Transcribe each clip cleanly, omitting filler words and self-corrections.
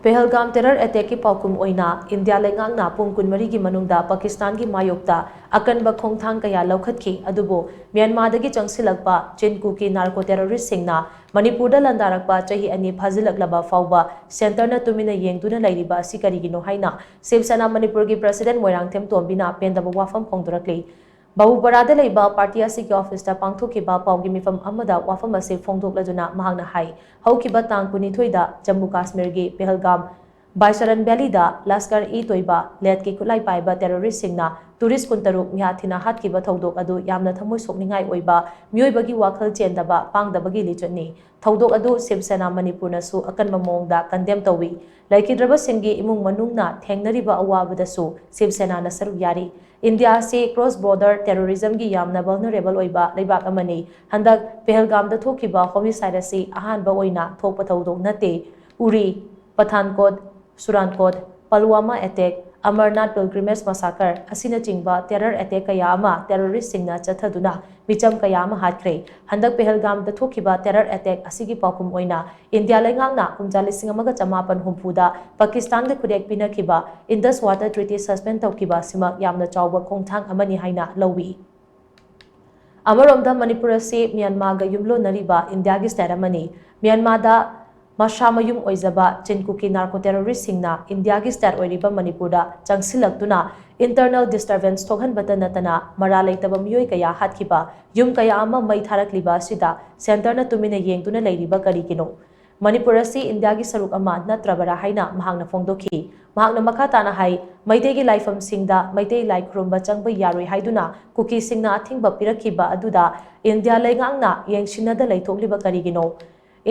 Pahalgam terror attack ki paokhum oina India leingak na pung kunmari ki manungda Pakistan ki Mayokta Akanba Khongthang kaya Loukhatli adubu Myanmar dagi changshillakpa Chin Kuki Narco Terrorist shingna Manipur da laandarakpa chahi ani phajillaklaba phaoba center na Tuminna yengduna leiriba si karigino haina Shiv Sena Manipur ki President Moirangthem Tombi na pendaba wapham phongdorakli Bahubarada leiba party asiki office ta pangthokiba paugi mifam amada wapham ase phongdokladuna mahangna hai haukiba tang kunithoida Jammu Kashmir gi Pahalgam Baisaran Valley da Laskar-e-Toiba letki kulai paiba terrorist singna tourist kuntaruk mihathina hatkiba thodok adu yamna thamoi sokningai oiba myoibagi wakhal chendaba pangdabagi lichotni thodok adu Shiv Sena Manipur na su akanba mongda condemn tawi laikidraba singi imung manungna thengnariba awabadasu Shiv Sena na saruk yari India se cross border terrorism gi yamna vulnerable oiba leibak amani handak Pahalgam da thokiba homicide ase ahanba oina thokpa thodok nate Uri Pathankot Surankot Pulwama attack Amarnath pilgrimage massacre asina chingba terror attack kaya ama terrorist singna chathaduna micham kaya ama hatkre handak Pahalgam da thokiba terror attack asigi paokhum oina India leingakna kumjalising amaga chamapan humpuda Pakistan da khudek pinakiba Indus Water Treaty suspend tawkiba sima yamna chawba khongthang amani haina lowi Amaromda Manipur se Myanmar ga yumlo nariba India gi state amani Myanmar da Mashamayum oizaba Chin Kuki Narco Terrorist singna India gi state oiriba Manipur da changshillakpa internal disturbance thokhanbata natana mara leitaba myoi kaya hatkiba yum kaya ama mai tharakliba sida center na Tuminna yengduna leiriba karigino Manipur si India gi saruk ama natrabara haina mahangna phongdokhi mahangna makhatana hai maitei gi laifam singda maitei lai khurumba changba yaroi haiduna kuki singna athingba pirakhiba aduda India leingakna yengshinada leithokliba karigino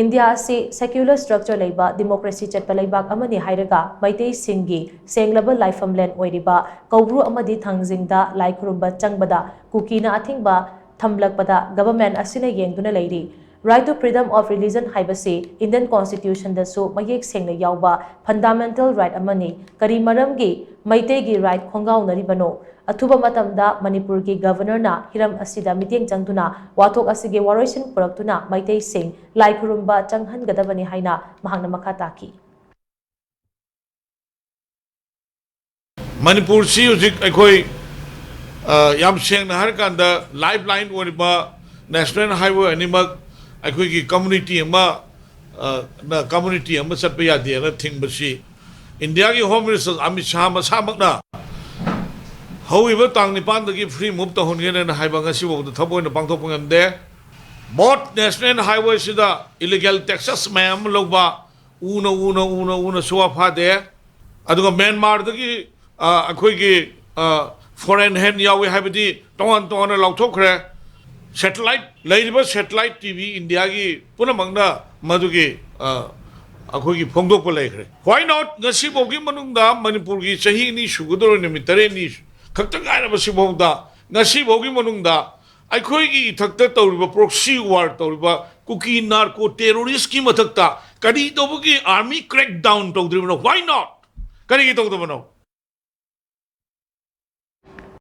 India si secular structure leiba democracy chatpa leibak amani hairaga maitei singi senglaba laifam land oiriba kaubru amadi thangjingda laikhurumba changbada kukina athingba thamlakpada government asina yengduna leiri right to freedom of religion haibasi Indian constitution da su mayek sengna yawba fundamental right amani kari maramgi maitei gi right khongau naribano athuba matamda Manipur ki governor na hiram asida miteng changduna wathok asige waroisin puraktuna maitei sing laikhurumba changhan gadabani haina mahangna makata ki Manipur si uzik akhoi yam seng na har kanda lifeline oriba national highway animal akhoi ki community ama na community ama satpa yade na thing basi India ki home minister Amit Shah masamakna however tang nipan dagi free move to hongen na highway ngasi bo thabo na pangthok pangande both national highway sida illegal taxes mayam logba una suwa pha de aduga Myanmar dagi akhoi ki foreign hand yawe habidi ton na lauthokre satellite leiriba satellite TV India gi punamangna madugi akhoi ki phongdok pa lekhre why not ngasi bo gi manungda Manipur gi chahi ni sugudoro ni mitare ni khakta gaira basi bhongda ngasi bo gi manungda akhoi gi thakta tawriba proxy war tawriba Kuki Narco Terrorist ki mathakta kadi tobugi army crackdown tawdribno why not kari gi tawdobano